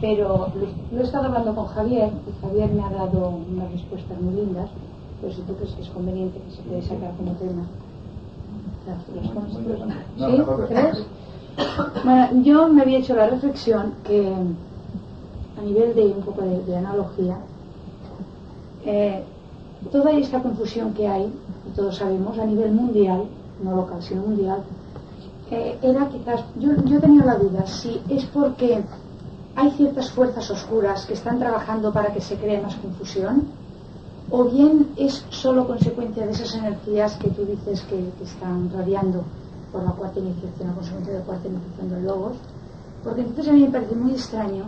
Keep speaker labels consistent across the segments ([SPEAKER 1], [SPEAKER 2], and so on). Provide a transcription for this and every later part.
[SPEAKER 1] pero lo he estado hablando con Javier y Javier me ha dado unas respuestas muy lindas, pero si tú crees que es conveniente que se puede sacar como tema. ¿Sí? ¿Crees? Bueno, yo me había hecho la reflexión que a nivel de un poco de analogía, toda esta confusión que hay, y todos sabemos, a nivel mundial, no local sino mundial, era quizás, yo tenía la duda si es porque hay ciertas fuerzas oscuras que están trabajando para que se cree más confusión, o bien es solo consecuencia de esas energías que tú dices que están radiando por la cuarta iniciación, la consecuencia de la cuarta iniciación del Logos. Porque entonces a mí me parece muy extraño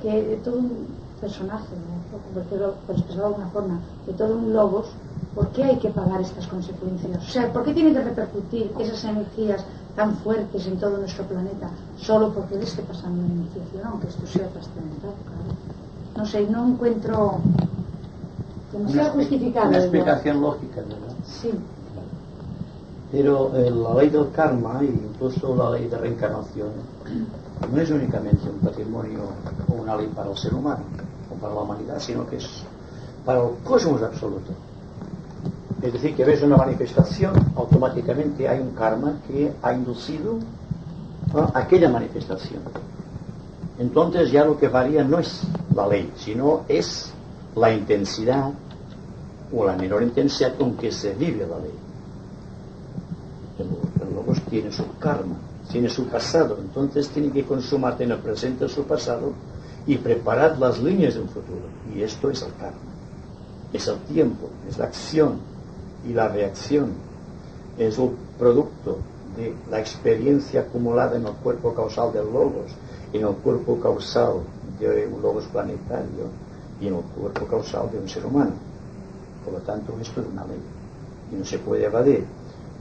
[SPEAKER 1] que de todo un personaje, ¿no? por expresarlo de alguna forma, de todo un Logos, ¿por qué hay que pagar estas consecuencias? O sea, ¿por qué tiene que repercutir esas energías tan fuertes en todo nuestro planeta solo porque él esté pasando una iniciación, aunque esto sea trascendental? Claro. No sé, no encuentro que no sea justificado.
[SPEAKER 2] Una explicación lógica, ¿verdad?
[SPEAKER 1] Sí.
[SPEAKER 2] Pero la ley del karma e incluso la ley de reencarnación no es únicamente un patrimonio o una ley para el ser humano o para la humanidad, sino que es para el cosmos absoluto. Es decir, que ves una manifestación, automáticamente hay un karma que ha inducido aquella manifestación. Entonces ya lo que varía no es la ley, sino es la intensidad o la menor intensidad con que se vive la ley. El Logos tiene su karma, tiene su pasado, entonces tiene que consumar en el presente su pasado y preparar las líneas del futuro. Y esto es el karma, es el tiempo, es la acción y la reacción, es el producto de la experiencia acumulada en el cuerpo causal del Logos, en el cuerpo causal de un Logos planetario y en el cuerpo causal de un ser humano. Por lo tanto, esto es una ley y no se puede evadir.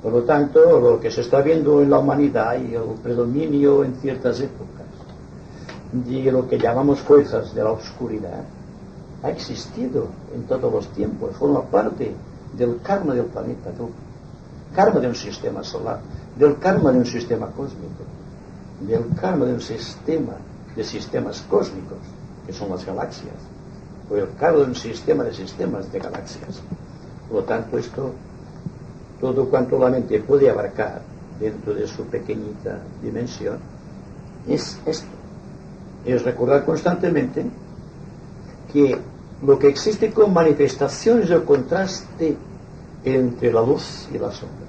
[SPEAKER 2] Por lo tanto, lo que se está viendo en la humanidad y el predominio en ciertas épocas de lo que llamamos fuerzas de la oscuridad ha existido en todos los tiempos, forma parte del karma del planeta, del karma de un sistema solar, del karma de un sistema cósmico, del karma de un sistema de sistemas cósmicos, que son las galaxias, o el karma de un sistema de sistemas de galaxias. Por lo tanto, esto, todo cuanto la mente puede abarcar dentro de su pequeñita dimensión, es esto. Es recordar constantemente que lo que existe como manifestación es el contraste entre la luz y la sombra,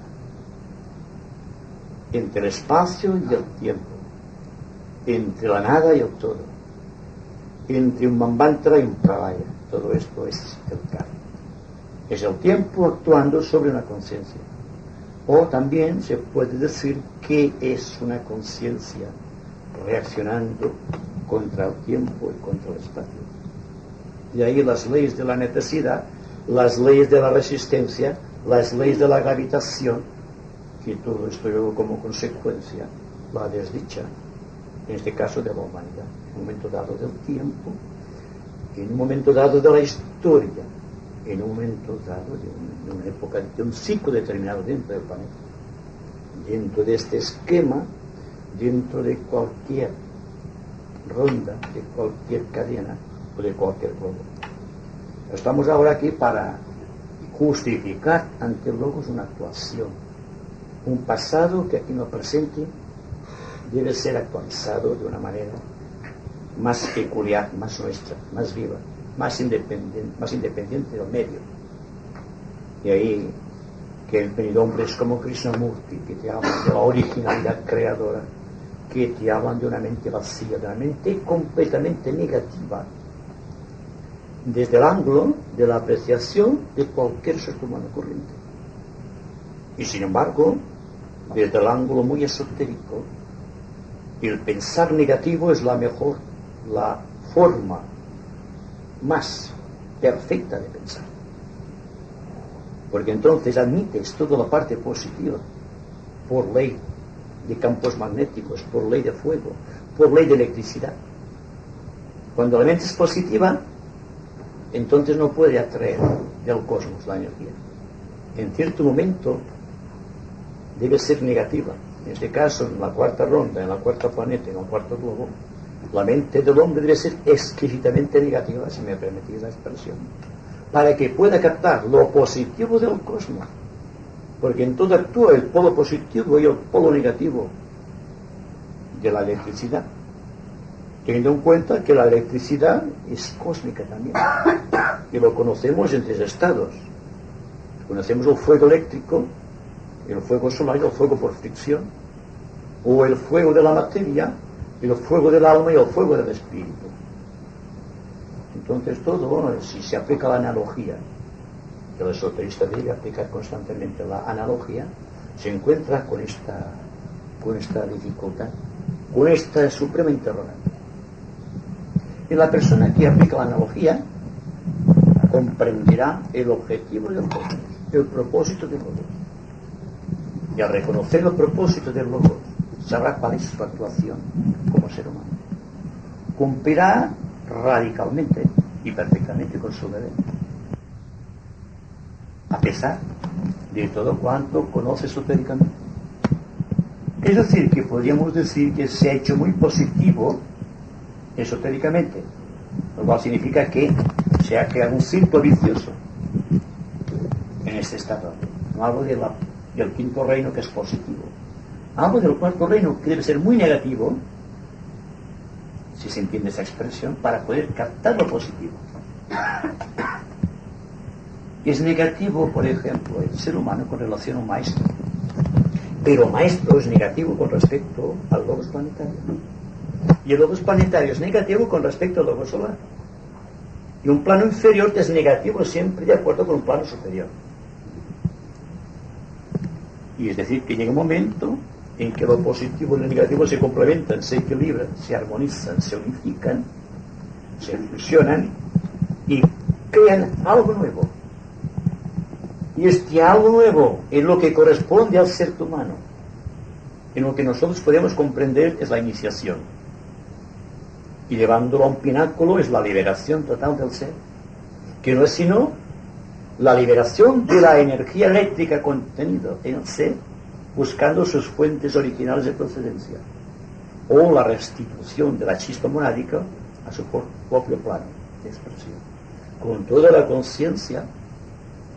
[SPEAKER 2] entre el espacio y el tiempo, entre la nada y el todo, entre un manvantara y un pralaya. Todo esto es el karma. Es el tiempo actuando sobre una conciencia. O también se puede decir que es una conciencia reaccionando contra el tiempo y contra el espacio. De ahí las leyes de la necesidad, las leyes de la resistencia, las leyes de la gravitación, que todo esto lleva como consecuencia la desdicha, en este caso de la humanidad, en un momento dado del tiempo, en un momento dado de la historia, en un momento dado de una época, de un ciclo determinado dentro del planeta, dentro de este esquema, dentro de cualquier ronda, de cualquier cadena o de cualquier globo. Estamos ahora aquí para justificar ante el Logos una actuación, un pasado que aquí en el presente debe ser actualizado de una manera más peculiar, más nuestra, más viva, más independiente del medio. Y ahí que han venido hombres como Krishnamurti, que te hablan de la originalidad creadora, que te hablan de una mente vacía, de una mente completamente negativa, desde el ángulo de la apreciación de cualquier ser humano corriente. Y sin embargo, desde el ángulo muy esotérico, el pensar negativo es la mejor, la forma más perfecta de pensar. Porque entonces admites toda la parte positiva, por ley de campos magnéticos, por ley de fuego, por ley de electricidad. Cuando la mente es positiva, entonces no puede atraer del cosmos la energía. En cierto momento debe ser negativa. En este caso, en la cuarta ronda, en la cuarta planeta, en el cuarto globo, La mente del hombre debe ser exquisitamente negativa, si me permitís la expresión, para que pueda captar lo positivo del cosmos, porque en todo actúa el polo positivo y el polo negativo de la electricidad, teniendo en cuenta que la electricidad es cósmica también, y lo conocemos en 3 estados. Conocemos el fuego eléctrico, el fuego solar y el fuego por fricción, o el fuego de la materia, el fuego del alma y el fuego del espíritu. Entonces todo, si se aplica la analogía, que el esoterista debe aplicar constantemente la analogía, se encuentra con esta dificultad, con esta suprema interrogante. Y la persona que aplica la analogía comprenderá el objetivo del logos, el propósito del logos. Y al reconocer el propósito del logos, sabrá cuál es su actuación como ser humano. Cumplirá radicalmente y perfectamente con su deber, a pesar de todo cuanto conoce esotéricamente. Es decir, que podríamos decir que se ha hecho muy positivo esotéricamente, lo cual significa que se ha creado un círculo vicioso en este estado. No hablo del 5.º reino, que es positivo. Hablo del 4.º reino, que debe ser muy negativo, si se entiende esa expresión, para poder captar lo positivo. Es negativo, por ejemplo, el ser humano con relación a un maestro, pero maestro es negativo con respecto al logos planetario, y el logos planetario es negativo con respecto al logos solar, y un plano inferior es negativo siempre de acuerdo con un plano superior. Y es decir, que llega un momento en que lo positivo y lo negativo se complementan, se equilibran, se armonizan, se unifican, se fusionan y crean algo nuevo. Y este algo nuevo es lo que corresponde al ser humano, en lo que nosotros podemos comprender es la iniciación, y llevándolo a un pináculo es la liberación total del ser, que no es sino la liberación de la energía eléctrica contenida en el ser, buscando sus fuentes originales de procedencia, o la restitución de la chispa monádica a su propio plano de expresión, con toda la conciencia,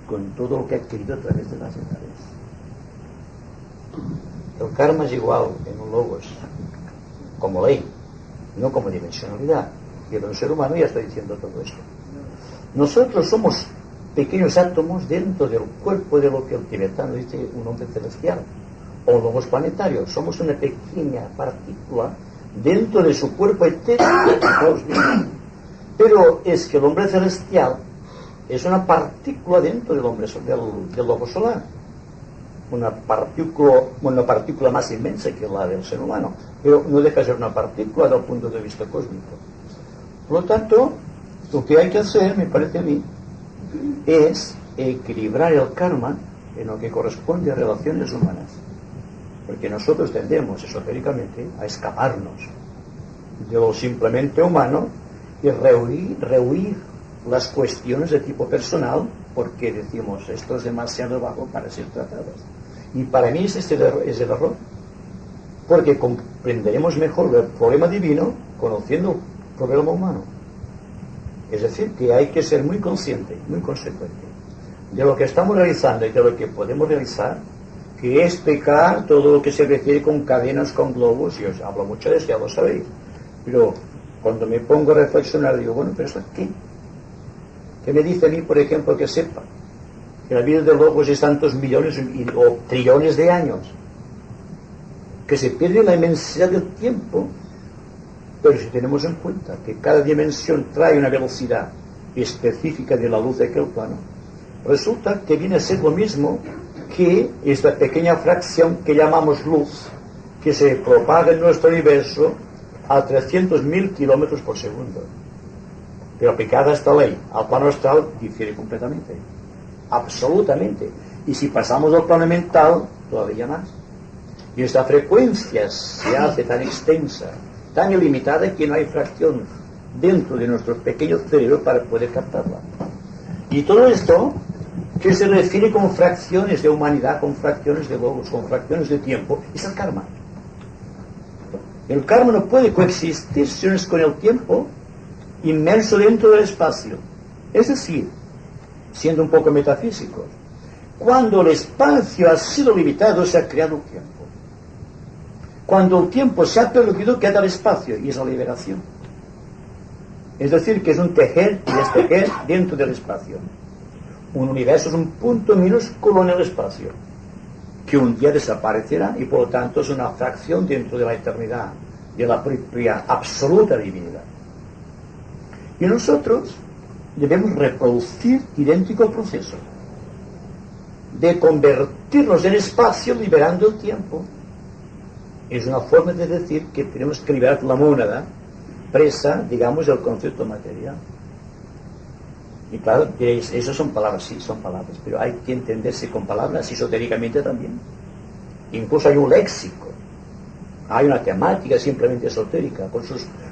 [SPEAKER 2] con todo lo que ha adquirido a través de las edades. El karma es igual en un logos como ley, no como dimensionalidad, y en un ser humano ya estoy diciendo todo esto. Nosotros somos pequeños átomos dentro del cuerpo de lo que el tibetano dice un hombre celestial, o logos planetario. Somos una pequeña partícula dentro de su cuerpo etéreo. Pero es que el hombre celestial es una partícula dentro del hombre del logo solar, una partícula más inmensa que la del ser humano, pero no deja de ser una partícula desde el punto de vista cósmico. Por lo tanto, lo que hay que hacer, me parece a mí, es equilibrar el karma en lo que corresponde a relaciones humanas, porque nosotros tendemos esotéricamente a escaparnos de lo simplemente humano y rehuir las cuestiones de tipo personal, porque decimos esto es demasiado bajo para ser tratadas. Y para mí es el error, porque comprenderemos mejor el problema divino conociendo el problema humano. Es decir, que hay que ser muy consciente, muy consecuente de lo que estamos realizando y de lo que podemos realizar, que es pecar todo lo que se refiere con cadenas, con globos, y os hablo mucho de eso, ya lo sabéis. Pero cuando me pongo a reflexionar, digo, bueno, ¿pero eso qué? ¿Qué me dice a mí, por ejemplo, que sepa que la vida de logos es tantos millones o trillones de años, que se pierde la inmensidad del tiempo? Pero si tenemos en cuenta que cada dimensión trae una velocidad específica de la luz de aquel plano, resulta que viene a ser lo mismo que esta pequeña fracción que llamamos luz, que se propaga en nuestro universo a 300.000 kilómetros por segundo. Pero aplicada esta ley al plano astral difiere completamente, absolutamente. Y si pasamos al plano mental, todavía más. Y esta frecuencia se hace tan extensa, tan ilimitada, que no hay fracción dentro de nuestro pequeño cerebro para poder captarla. Y todo esto, que se refiere con fracciones de humanidad, con fracciones de logos, con fracciones de tiempo, es el karma. El karma no puede coexistir si no es con el tiempo inmerso dentro del espacio. Es decir, siendo un poco metafísicos, cuando el espacio ha sido limitado, se ha creado el tiempo. Cuando el tiempo se ha perdido, queda el espacio, y es la liberación. Es decir, que es un tejer y destejer dentro del espacio. Un universo es un punto minúsculo en el espacio, que un día desaparecerá, y por lo tanto es una fracción dentro de la eternidad, de la propia absoluta divinidad. Y nosotros debemos reproducir idéntico el proceso de convertirnos en espacio liberando el tiempo. Es una forma de decir que tenemos que liberar la mónada presa, digamos, del concepto material. Y claro, diréis, eso son palabras, sí, son palabras, pero hay que entenderse con palabras esotéricamente también. Incluso hay un léxico, hay una temática simplemente esotérica,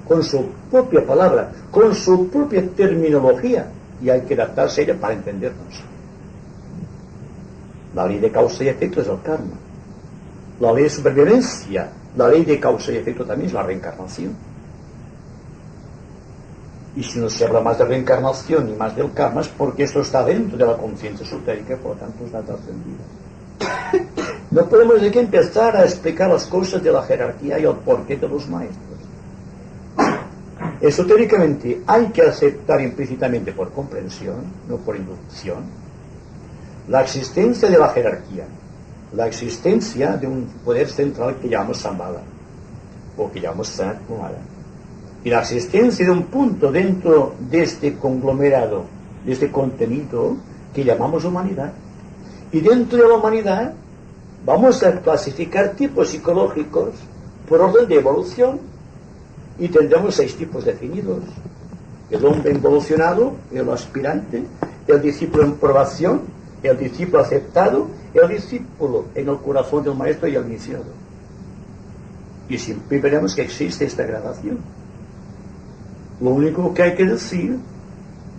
[SPEAKER 2] con su propia palabra, con su propia terminología, y hay que adaptarse a ella para entendernos. La ley de causa y efecto es el karma. La ley de supervivencia, la ley de causa y efecto también es la reencarnación. Y si no se habla más de reencarnación y más del karma, es porque esto está dentro de la conciencia esotérica, por lo tanto está trascendido. No podemos de qué empezar a explicar las cosas de la jerarquía y el porqué de los maestros. Esotéricamente hay que aceptar implícitamente por comprensión, no por inducción, la existencia de la jerarquía, la existencia de un poder central que llamamos Shambhala, o que llamamos Sanat Kumara, y la existencia de un punto dentro de este conglomerado, de este contenido que llamamos humanidad. Y dentro de la humanidad vamos a clasificar tipos psicológicos por orden de evolución, y tendremos 6 tipos definidos: el hombre involucionado, el aspirante, el discípulo en probación, el discípulo aceptado, el discípulo en el corazón del maestro y el iniciado. Y siempre veremos que existe esta gradación. Lo único que hay que decir,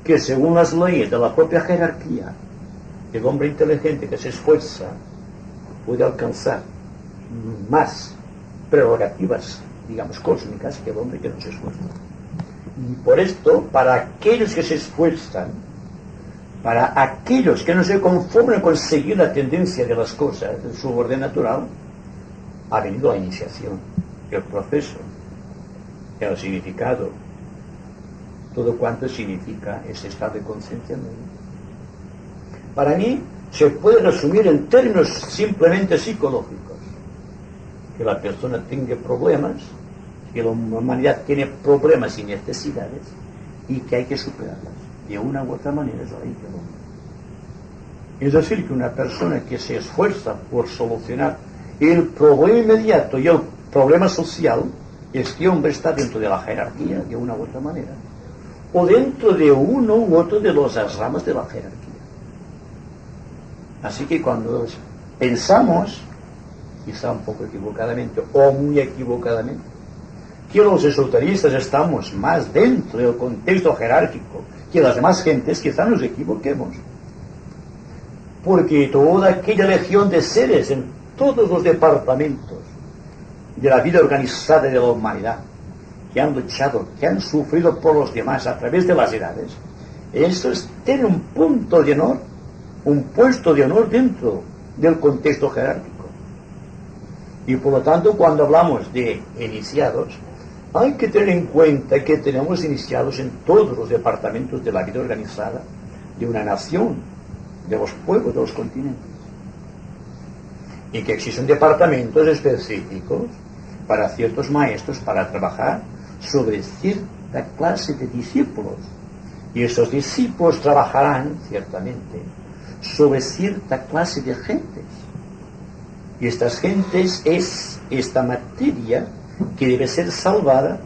[SPEAKER 2] que según las leyes de la propia jerarquía, el hombre inteligente que se esfuerza puede alcanzar más prerrogativas, digamos, cósmicas, que el hombre que no se esfuerza. Y por esto, para aquellos que se esfuerzan, para aquellos que no se conforman con seguir la tendencia de las cosas, de su orden natural, ha venido la iniciación, el proceso, el significado, todo cuanto significa ese estado de conciencia medio. Para mí, se puede resumir en términos simplemente psicológicos: que la persona tenga problemas, que la humanidad tiene problemas y necesidades, y que hay que superarlas. De una u otra manera es la ley del hombre. Es decir, que una persona que se esfuerza por solucionar el problema inmediato y el problema social, este hombre está dentro de la jerarquía de una u otra manera, o dentro de uno u otro de las ramas de la jerarquía. Así que cuando pensamos, quizá un poco equivocadamente o muy equivocadamente, que los esoteristas estamos más dentro del contexto jerárquico que las demás gentes, quizá nos equivoquemos, porque toda aquella legión de seres en todos los departamentos de la vida organizada de la humanidad, que han luchado, que han sufrido por los demás a través de las edades, estos tienen un punto de honor, un puesto de honor dentro del contexto jerárquico. Y por lo tanto, cuando hablamos de iniciados, hay que tener en cuenta que tenemos iniciados en todos los departamentos de la vida organizada de una nación, de los pueblos, de los continentes, y que existen departamentos específicos para ciertos maestros para trabajar sobre cierta clase de discípulos, y esos discípulos trabajarán ciertamente sobre cierta clase de gentes, y estas gentes es esta materia que debe ser salvada,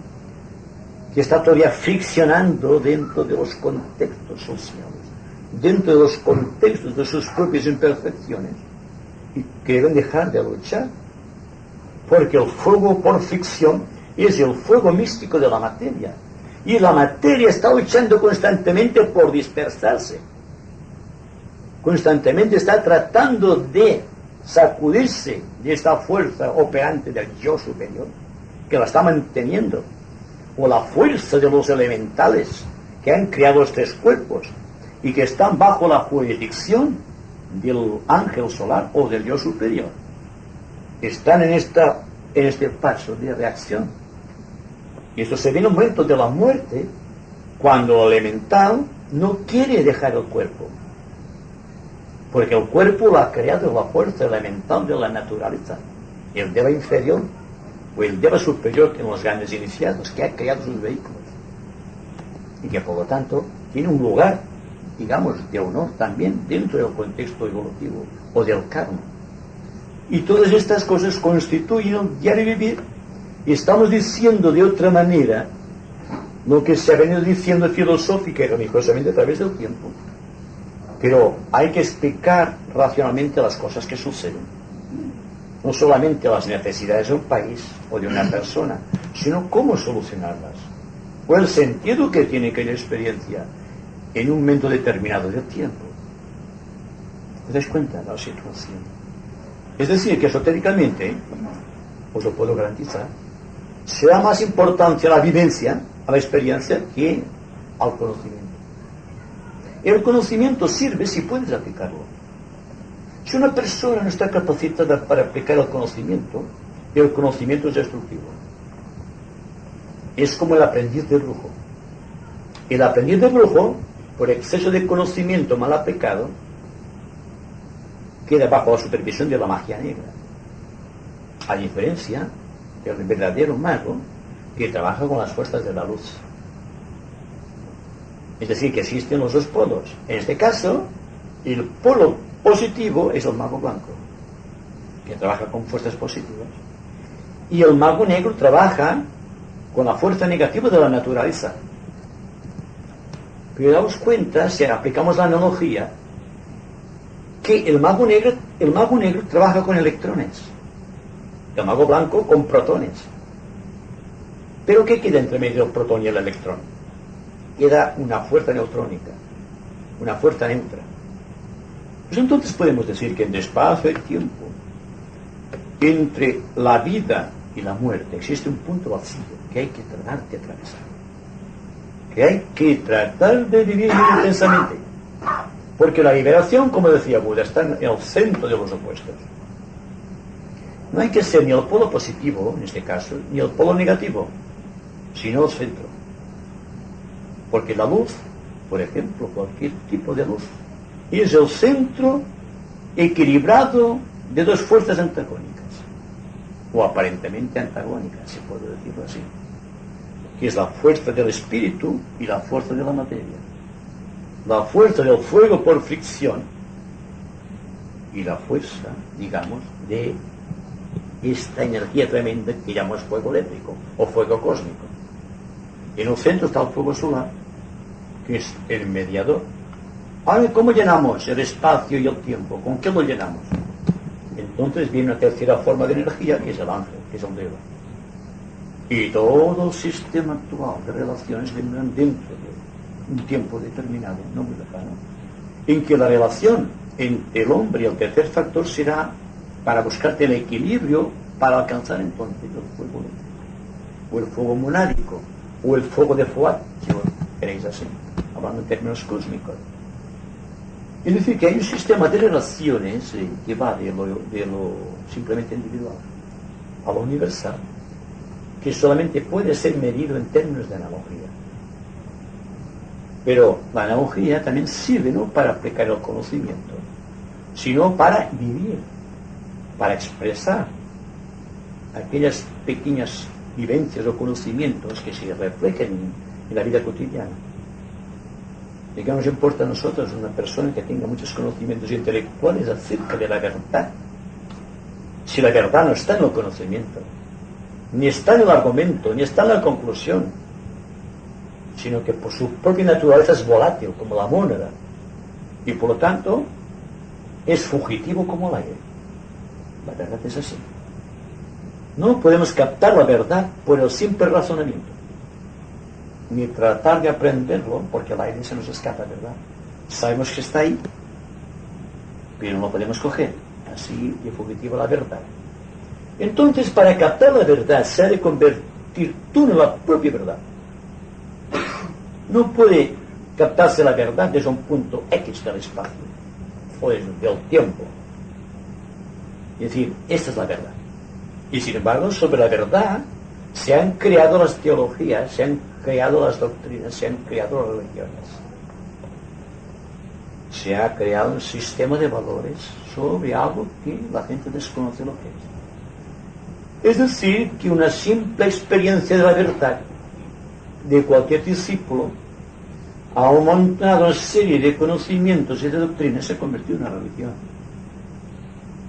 [SPEAKER 2] que está todavía friccionando dentro de los contextos sociales, dentro de los contextos de sus propias imperfecciones, y que deben dejar de luchar, porque el fuego por fricción es el fuego místico de la materia, y la materia está luchando constantemente por dispersarse, constantemente está tratando de sacudirse de esta fuerza operante del yo superior, que la está manteniendo, o la fuerza de los elementales que han creado los tres cuerpos y que están bajo la jurisdicción del ángel solar o del yo superior, están en este paso de reacción. Y esto se ve en el momento de la muerte, cuando el elemental no quiere dejar el cuerpo, porque el cuerpo lo ha creado la fuerza elemental de la naturaleza, el Deva inferior o el Deva superior en los grandes iniciados, que ha creado sus vehículos y que por lo tanto tiene un lugar, digamos, de honor también dentro del contexto evolutivo o del karma. Y todas estas cosas constituyen el diario vivir, y estamos diciendo de otra manera lo que se ha venido diciendo filosófica y religiosamente a través del tiempo. Pero hay que explicar racionalmente las cosas que suceden. No solamente las necesidades de un país o de una persona, sino cómo solucionarlas. O el sentido que tiene aquella experiencia en un momento determinado del tiempo. ¿Te das cuenta de la situación? Es decir, que esotéricamente, os lo puedo garantizar, se da más importancia a la vivencia, a la experiencia, que al conocimiento. El conocimiento sirve si puedes aplicarlo. Si una persona no está capacitada para aplicar el conocimiento es destructivo. Es como el aprendiz de brujo. El aprendiz de brujo, por exceso de conocimiento mal aplicado, queda bajo la supervisión de la magia negra. A diferencia del verdadero mago, que trabaja con las fuerzas de la luz. Es decir, que existen los dos polos. En este caso, el polo positivo es el mago blanco, que trabaja con fuerzas positivas. Y el mago negro trabaja con la fuerza negativa de la naturaleza. Pero daos cuenta, si aplicamos la analogía, que el mago negro trabaja con electrones, el mago blanco con protones. ¿Pero qué queda entre medio del protón y el electrón? Queda una fuerza neutrónica, una fuerza neutra. Pues entonces podemos decir que en el espacio y tiempo, entre la vida y la muerte, existe un punto vacío que hay que tratar de atravesar, que hay que tratar de vivir muy intensamente, porque la liberación, como decía Buda, está en el centro de los opuestos. No hay que ser ni el polo positivo, en este caso, ni el polo negativo, sino el centro. Porque la luz, por ejemplo, cualquier tipo de luz, es el centro equilibrado de dos fuerzas antagónicas, o aparentemente antagónicas, si puedo decirlo así, que es la fuerza del espíritu y la fuerza de la materia. La fuerza del fuego por fricción y la fuerza, digamos, de esta energía tremenda que llamamos fuego eléctrico o fuego cósmico. En el centro está el fuego solar, que es el mediador. Ahora, ¿cómo llenamos el espacio y el tiempo? ¿Con qué lo llenamos? Entonces viene una tercera forma de energía, que es el ángel, que es el Deva. Y todo el sistema actual de relaciones vendrán dentro de un tiempo determinado, no muy lejano, en que la relación entre el hombre y el tercer factor será para buscarte el equilibrio para alcanzar entonces el fuego eléctrico, o el fuego monádico, o el fuego de Fuat, si lo queréis así, hablando en términos cósmicos. Es decir, que hay un sistema de relaciones que va de lo simplemente individual a lo universal, que solamente puede ser medido en términos de analogía. Pero la analogía también sirve no para aplicar el conocimiento, sino para vivir, para expresar aquellas pequeñas vivencias o conocimientos que se reflejen en la vida cotidiana. ¿De qué nos importa a nosotros una persona que tenga muchos conocimientos intelectuales acerca de la verdad? Si la verdad no está en el conocimiento, ni está en el argumento, ni está en la conclusión, sino que por su propia naturaleza es volátil, como la mónada, y por lo tanto es fugitivo como el aire. La verdad es así. No podemos captar la verdad por el simple razonamiento, ni tratar de aprenderlo, porque el aire se nos escapa, ¿verdad? Sabemos que está ahí, pero no lo podemos coger. Así de fugitiva la verdad. Entonces, para captar la verdad, se ha de convertir tú en la propia verdad. No puede captarse la verdad desde un punto X del espacio o desde el tiempo. Es decir, esta es la verdad. Y sin embargo, sobre la verdad se han creado las teologías, se han creado las doctrinas, se han creado las religiones. Se ha creado un sistema de valores sobre algo que la gente desconoce lo que es. Es decir, que una simple experiencia de la verdad de cualquier discípulo ha montado una serie de conocimientos y de doctrinas, se ha convertido en una religión.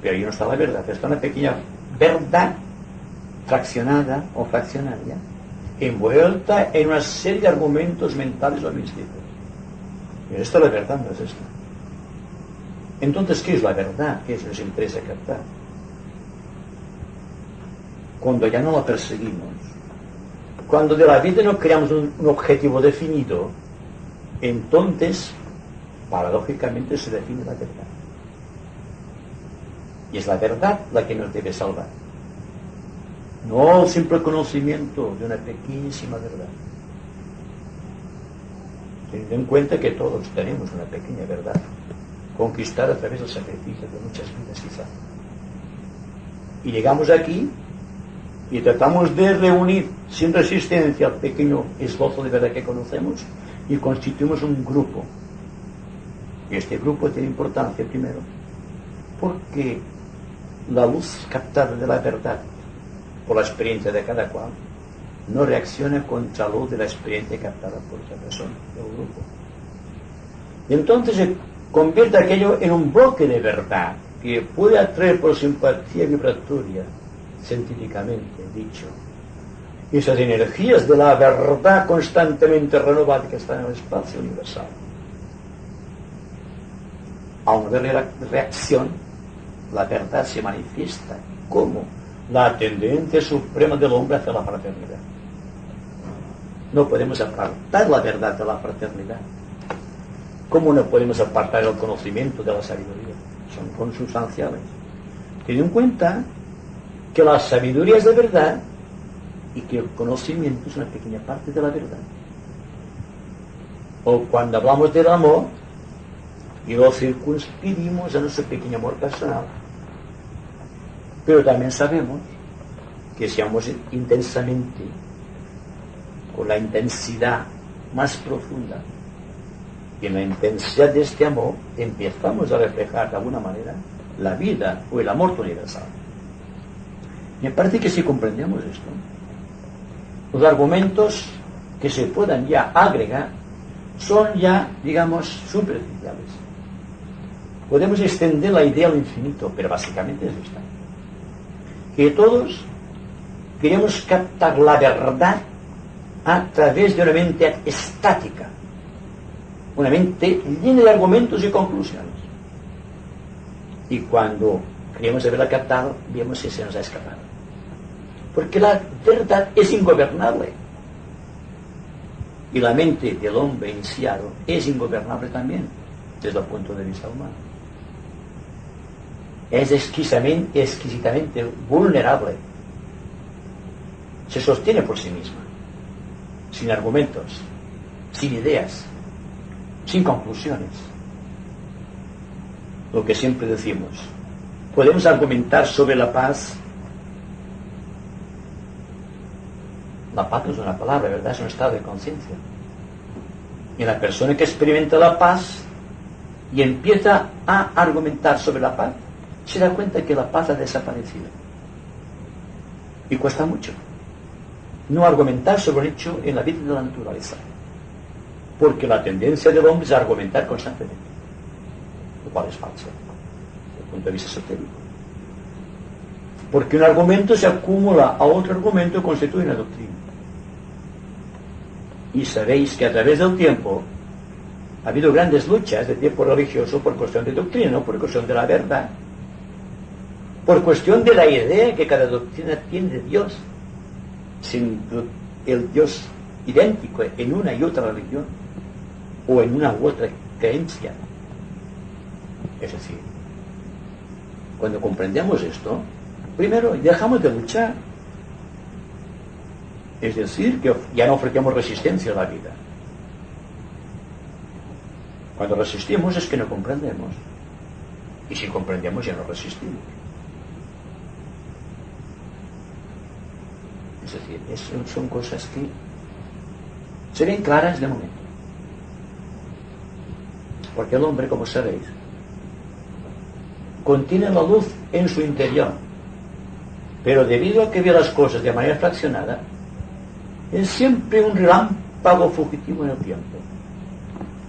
[SPEAKER 2] Pero ahí no está la verdad, está una pequeña verdad fraccionada o fraccionaria, envuelta en una serie de argumentos mentales o místicos. Y esta es la verdad, no es esta. Entonces, ¿qué es la verdad? ¿Qué nos interesa captar? Cuando ya no la perseguimos, cuando de la vida no creamos un objetivo definido, entonces, paradójicamente, se define la verdad. Y es la verdad la que nos debe salvar. No el simple conocimiento de una pequeñísima verdad. Teniendo en cuenta que todos tenemos una pequeña verdad, conquistada a través del sacrificio de muchas vidas quizá. Y llegamos aquí y tratamos de reunir sin resistencia al pequeño esbozo de verdad que conocemos y constituimos un grupo. Y este grupo tiene importancia primero porque la luz captada de la verdad por la experiencia de cada cual no reacciona contra la luz de la experiencia captada por otra persona del grupo. Y entonces se convierte aquello en un bloque de verdad que puede atraer por simpatía vibratoria, científicamente dicho, esas energías de la verdad constantemente renovada que está en el espacio universal. A una reacción, la verdad se manifiesta como la tendencia suprema del hombre hacia la fraternidad. No podemos apartar la verdad de la fraternidad. ¿Cómo no podemos apartar el conocimiento de la sabiduría? Son consustanciales. Ten en cuenta que la sabiduría es de verdad y que el conocimiento es una pequeña parte de la verdad. O cuando hablamos del amor y lo circunscribimos a nuestro pequeño amor personal. Pero también sabemos que si amamos intensamente, con la intensidad más profunda, y en la intensidad de este amor empezamos a reflejar de alguna manera la vida o el amor universal. Me parece que si comprendemos esto, los argumentos que se puedan ya agregar son ya, digamos, superficiales. Podemos extender la idea al infinito, pero básicamente es esta: que todos queremos captar la verdad a través de una mente estática, una mente llena de argumentos y conclusiones. Y cuando creemos haberla captado, vemos que se nos ha escapado. Porque la verdad es ingobernable. Y la mente del hombre iniciado es ingobernable también, desde el punto de vista humano. Es exquisitamente vulnerable. Se sostiene por sí misma, sin argumentos, sin ideas, sin conclusiones. Lo que siempre decimos, podemos argumentar sobre la paz. La paz no es una palabra, ¿verdad? Es un estado de conciencia. Y la persona que experimenta la paz y empieza a argumentar sobre la paz, se da cuenta que la paz ha desaparecido. Y cuesta mucho no argumentar sobre un hecho en la vida de la naturaleza. Porque la tendencia del hombre es a argumentar constantemente, lo cual es falso desde el punto de vista esotérico. Porque un argumento se acumula a otro argumento y constituye una doctrina. Y sabéis que a través del tiempo ha habido grandes luchas de tiempo religioso por cuestión de doctrina, no por cuestión de la verdad, por cuestión de la idea que cada doctrina tiene de Dios, sin el Dios idéntico en una y otra religión o en una u otra creencia. Es decir, cuando comprendemos esto, Primero, dejamos de luchar. Es decir, que ya no ofrecemos resistencia a la vida. Cuando resistimos es que no comprendemos. Y si comprendemos ya no resistimos. Es decir, son cosas que se ven claras de momento. Porque el hombre, como sabéis, contiene la luz en su interior. Pero debido a que ve las cosas de manera fraccionada, es siempre un relámpago fugitivo en el tiempo.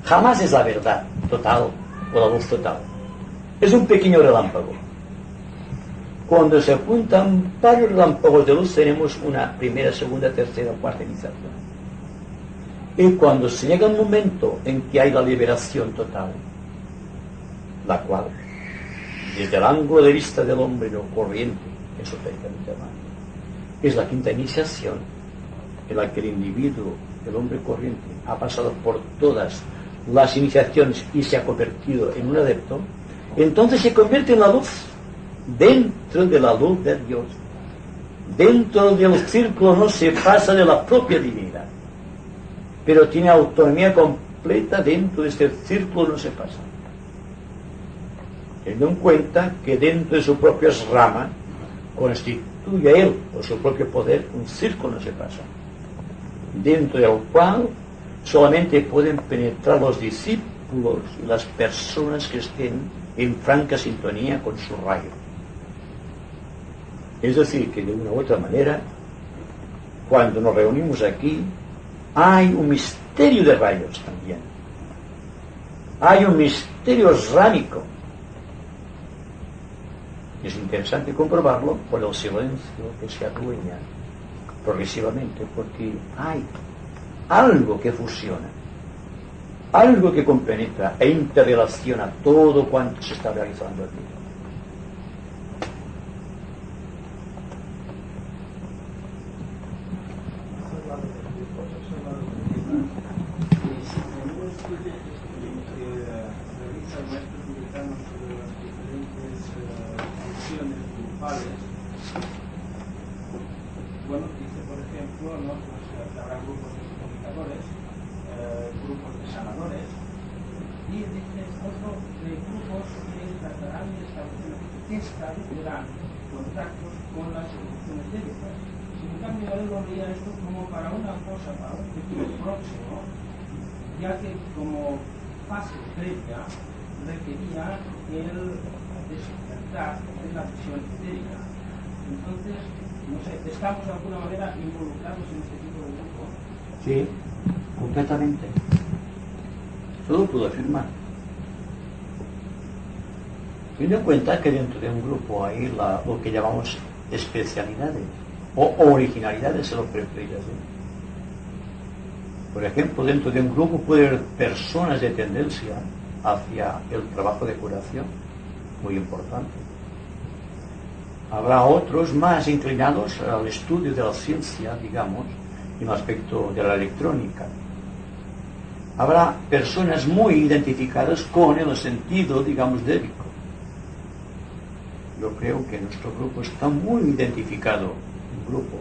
[SPEAKER 2] Jamás es la verdad total o la luz total. Es un pequeño relámpago. Cuando se juntan varios relámpagos de luz, tenemos una primera, segunda, tercera, cuarta iniciación. Y cuando se llega un momento en que hay la liberación total, la cual, desde el ángulo de vista del hombre no corriente, esotéricamente hablando, es la quinta iniciación, en la que el individuo, el hombre corriente, ha pasado por todas las iniciaciones y se ha convertido en un adepto, entonces se convierte en la luz, dentro de la luz de Dios. Dentro del círculo no se pasa de la propia divinidad, pero tiene autonomía completa dentro de este círculo, no se pasa. Teniendo en cuenta que dentro de su propia rama constituye él, por su propio poder, un círculo, no se pasa, dentro del cual solamente pueden penetrar los discípulos y las personas que estén en franca sintonía con su rayo. Es decir, que de una u otra manera, cuando nos reunimos aquí, hay un misterio de rayos también. Hay un misterio rámico. Es interesante comprobarlo por el silencio que se adueña progresivamente, porque hay algo que fusiona, algo que compenetra e interrelaciona todo cuanto se está realizando aquí.
[SPEAKER 3] Bueno, dice por ejemplo, ¿no? Pues, que habrá grupos de comunicadores, grupos de sanadores, y dice otro de grupos que tratarán de establecerán contactos con las evoluciones débicas. Sin cambio, él lo veía esto como para una cosa, para un futuro próximo, ya que como fase previa requería el despertar de la visión etérica. Entonces, no sé, ¿estamos de alguna manera involucrados en este tipo de grupo?
[SPEAKER 2] Sí, completamente. Todo puedo afirmar. Teniendo en cuenta que dentro de un grupo hay lo que llamamos especialidades o originalidades, se lo preferís así. Por ejemplo, dentro de un grupo puede haber personas de tendencia hacia el trabajo de curación, muy importante. Habrá otros más inclinados al estudio de la ciencia, digamos, en el aspecto de la electrónica. Habrá personas muy identificadas con el sentido, digamos, débico. Yo creo que nuestro grupo está muy identificado, un grupo,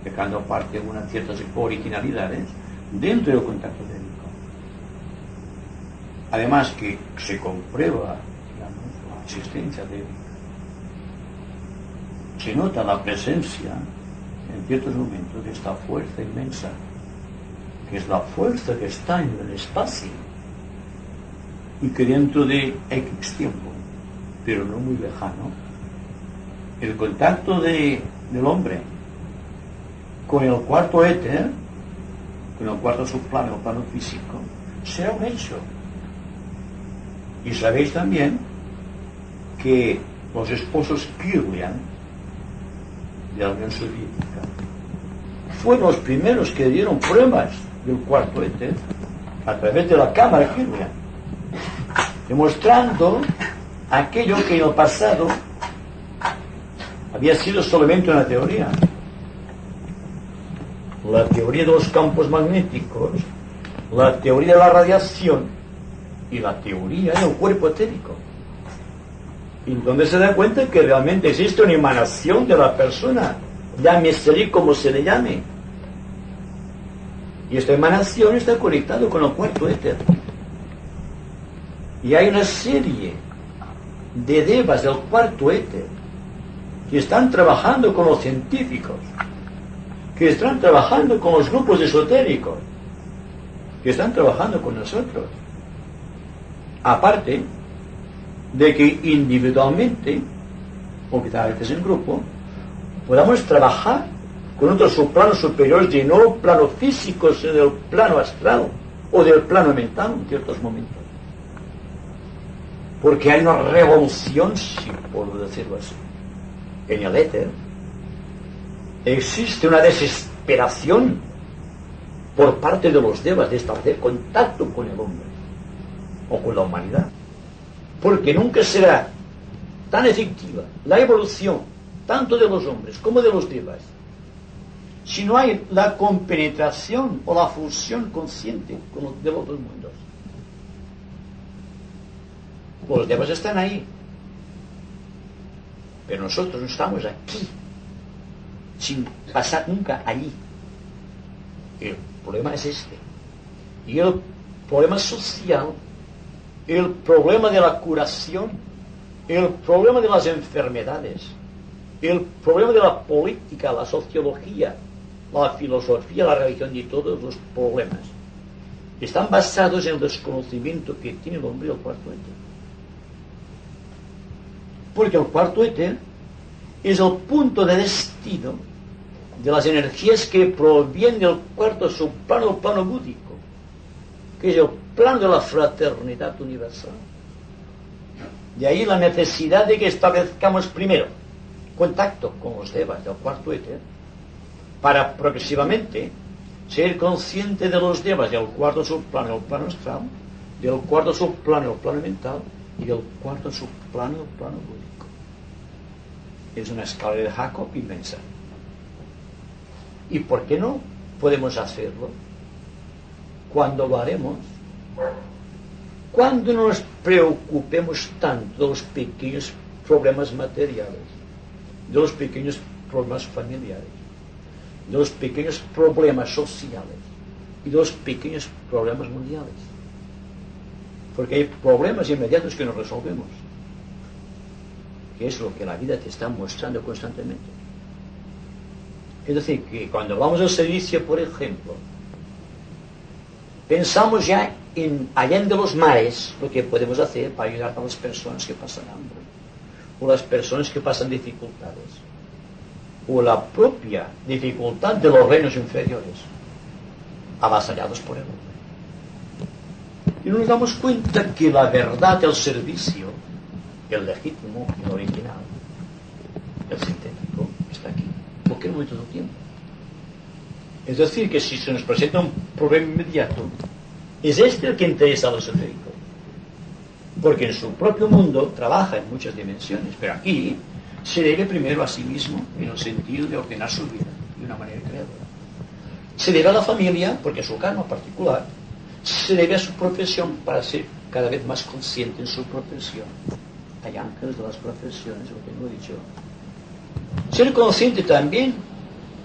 [SPEAKER 2] dejando aparte unas ciertas originalidades, dentro del contacto débico. Además que se comprueba, digamos, la existencia débica. Se nota la presencia, en ciertos momentos, de esta fuerza inmensa, que es la fuerza que está en el espacio, y que dentro de X tiempo, pero no muy lejano, el contacto del hombre con el cuarto éter, con el cuarto subplano, el plano físico, será un hecho. Y sabéis también que los esposos Kirlian de la Unión Soviética fueron los primeros que dieron pruebas del cuarto éter a través de la cámara Kirlian, demostrando aquello que en el pasado había sido solamente una teoría, la teoría de los campos magnéticos, la teoría de la radiación y la teoría del cuerpo etérico. Y entonces se da cuenta que realmente existe una emanación de la persona, llámese como se le llame. Y esta emanación está conectada con el cuarto éter. Y hay una serie de devas del cuarto éter que están trabajando con los científicos, que están trabajando con los grupos esotéricos, que están trabajando con nosotros. Aparte de que individualmente, o quizá a veces en grupo, podamos trabajar con otros subplanos superiores y no plano físico, sino del plano astral o del plano mental en ciertos momentos. Porque hay una revolución, si puedo decirlo así, en el éter. Existe una desesperación por parte de los devas de establecer contacto con el hombre o con la humanidad, porque nunca será tan efectiva la evolución tanto de los hombres como de los devas si no hay la compenetración o la fusión consciente con los de los dos mundos. Los devas están ahí, pero nosotros no estamos aquí sin pasar nunca allí. El problema es este. Y el problema social, el problema de la curación, el problema de las enfermedades, el problema de la política, la sociología, la filosofía, la religión y todos los problemas están basados en el desconocimiento que tiene el hombre del cuarto éter. Porque el cuarto éter es el punto de destino de las energías que provienen del cuarto subplano, el plano búdico, que es el plano de la fraternidad universal. De ahí la necesidad de que establezcamos primero contacto con los devas del cuarto éter, para progresivamente ser consciente de los devas del cuarto subplano, el plano astral, del cuarto subplano, el plano mental, y del cuarto subplano, el plano búdico. Es una escala de Jacob inmensa. ¿Y por qué no podemos hacerlo? ¿Cuándo lo haremos? Cuando no nos preocupemos tanto de los pequeños problemas materiales, de los pequeños problemas familiares, de los pequeños problemas sociales y de los pequeños problemas mundiales. Porque hay problemas inmediatos que no resolvemos, que es lo que la vida te está mostrando constantemente. Es decir, que cuando vamos al servicio, por ejemplo, pensamos ya en allende los mares lo que podemos hacer para ayudar a las personas que pasan hambre, o las personas que pasan dificultades, o la propia dificultad de los reinos inferiores, avasallados por el hombre. Y nos damos cuenta que la verdad del servicio, el legítimo, el original, el sintético, está aquí. ¿Por qué no hay todo el tiempo? Es decir, que si se nos presenta un problema inmediato, es este el que interesa a los esotéricos. Porque en su propio mundo trabaja en muchas dimensiones, pero aquí se debe primero a sí mismo en el sentido de ordenar su vida de una manera creadora. Se debe a la familia, porque es su karma particular. Se debe a su profesión para ser cada vez más consciente en su profesión. Hay ángeles de las profesiones, lo tengo dicho. Ser consciente también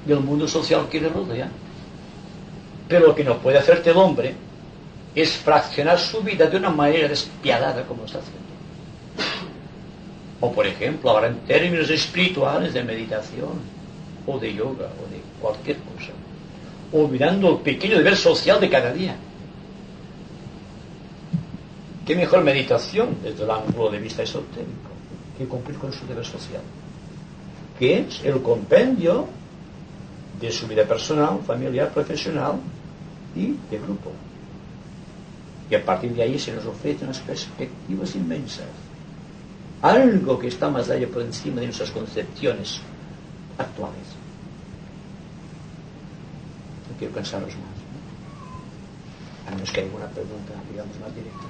[SPEAKER 2] del mundo social que le rodea. Pero lo que no puede hacerte el hombre es fraccionar su vida de una manera despiadada como está haciendo. O por ejemplo, ahora en términos espirituales de meditación, o de yoga, o de cualquier cosa, olvidando el pequeño deber social de cada día. ¿Qué mejor meditación desde el ángulo de vista esotérico que cumplir con su deber social? Que es el compendio de su vida personal, familiar, profesional y de grupo. Y a partir de ahí se nos ofrecen unas perspectivas inmensas. Algo que está más allá por encima de nuestras concepciones actuales. No quiero cansaros más, ¿no? A menos que haya una pregunta, digamos, más directa.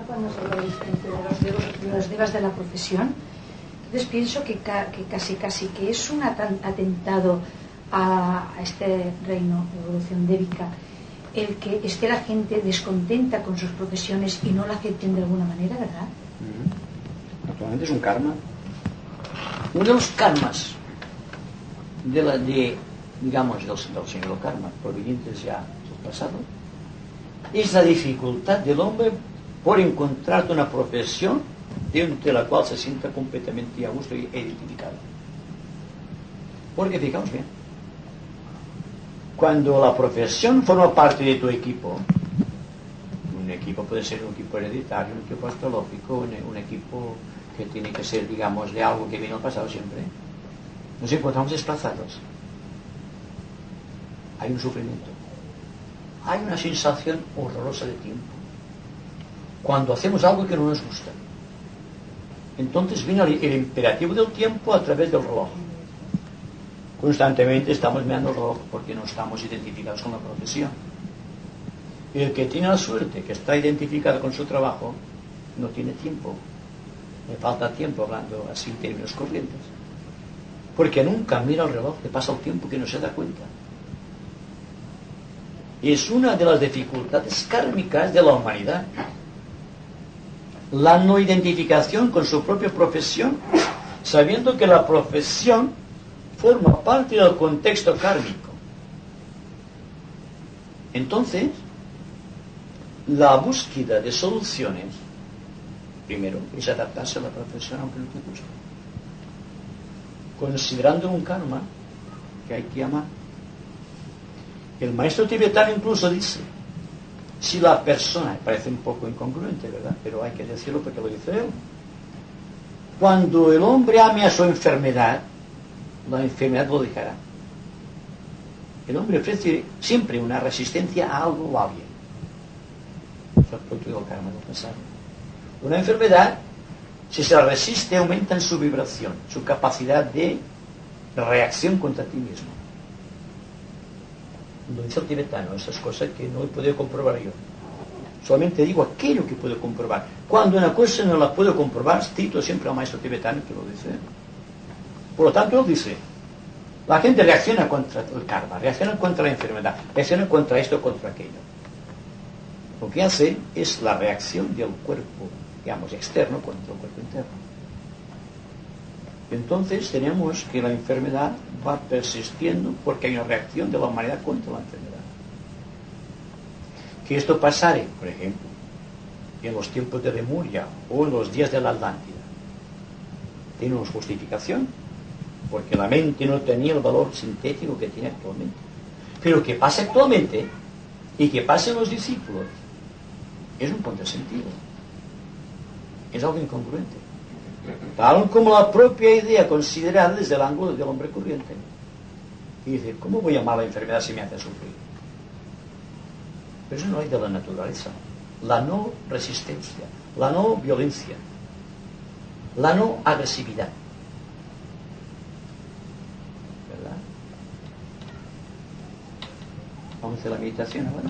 [SPEAKER 1] Cuando se habla de los devas de la profesión, entonces pienso que casi que es un atentado a este reino de evolución débica el que esté la gente descontenta con sus profesiones y no la acepten de alguna manera, ¿verdad?
[SPEAKER 2] Actualmente es un karma. Uno de los karmas digamos, del señor karma, provenientes ya del pasado, es la dificultad del hombre por encontrar una profesión dentro de la cual se sienta completamente a gusto e identificado. Porque fijaos bien, cuando la profesión forma parte de tu equipo, un equipo puede ser un equipo hereditario, un equipo astrológico, un equipo que tiene que ser, digamos, de algo que viene al pasado siempre, nos encontramos desplazados. Hay un sufrimiento, hay una sensación horrorosa de tiempo cuando hacemos algo que no nos gusta. Entonces viene el imperativo del tiempo a través del reloj. Constantemente estamos mirando el reloj porque no estamos identificados con la profesión. Y el que tiene la suerte, que está identificado con su trabajo, no tiene tiempo. Le falta tiempo, hablando así en términos corrientes. Porque nunca mira el reloj, le pasa el tiempo que no se da cuenta. Y es una de las dificultades kármicas de la humanidad. La no identificación con su propia profesión, sabiendo que la profesión forma parte del contexto kármico. Entonces, la búsqueda de soluciones, primero, es adaptarse a la profesión aunque no te guste, considerando un karma que hay que amar. El maestro tibetano incluso dice, si la persona, parece un poco incongruente, ¿verdad?, pero hay que decirlo porque lo dice él, cuando el hombre ame a su enfermedad, la enfermedad lo dejará. El hombre ofrece siempre una resistencia a algo o a alguien. Eso es producto del karma del pasado. Una enfermedad, si se la resiste, aumenta en su vibración, su capacidad de reacción contra ti mismo. Lo dice el tibetano, esas cosas que no he podido comprobar yo. Solamente digo aquello que puedo comprobar. Cuando una cosa no la puedo comprobar, cito siempre al maestro tibetano que lo dice. Por lo tanto, él dice, la gente reacciona contra el karma, reacciona contra la enfermedad, reacciona contra esto, contra aquello. Lo que hace es la reacción del cuerpo, digamos, externo contra el cuerpo interno. Entonces tenemos que la enfermedad va persistiendo porque hay una reacción de la humanidad contra la enfermedad. Que esto pasare, por ejemplo, en los tiempos de Lemuria o en los días de la Atlántida, tiene una justificación, porque la mente no tenía el valor sintético que tiene actualmente. Pero que pase actualmente y que pasen los discípulos es un contrasentido, es algo incongruente, tal como la propia idea considerada desde el ángulo del hombre corriente. Y dice, ¿cómo voy a amar la enfermedad si me hace sufrir? Pero eso no hay de la naturaleza. La no resistencia, la no violencia, la no agresividad. ¿Verdad? Vamos a hacer la meditación ahora.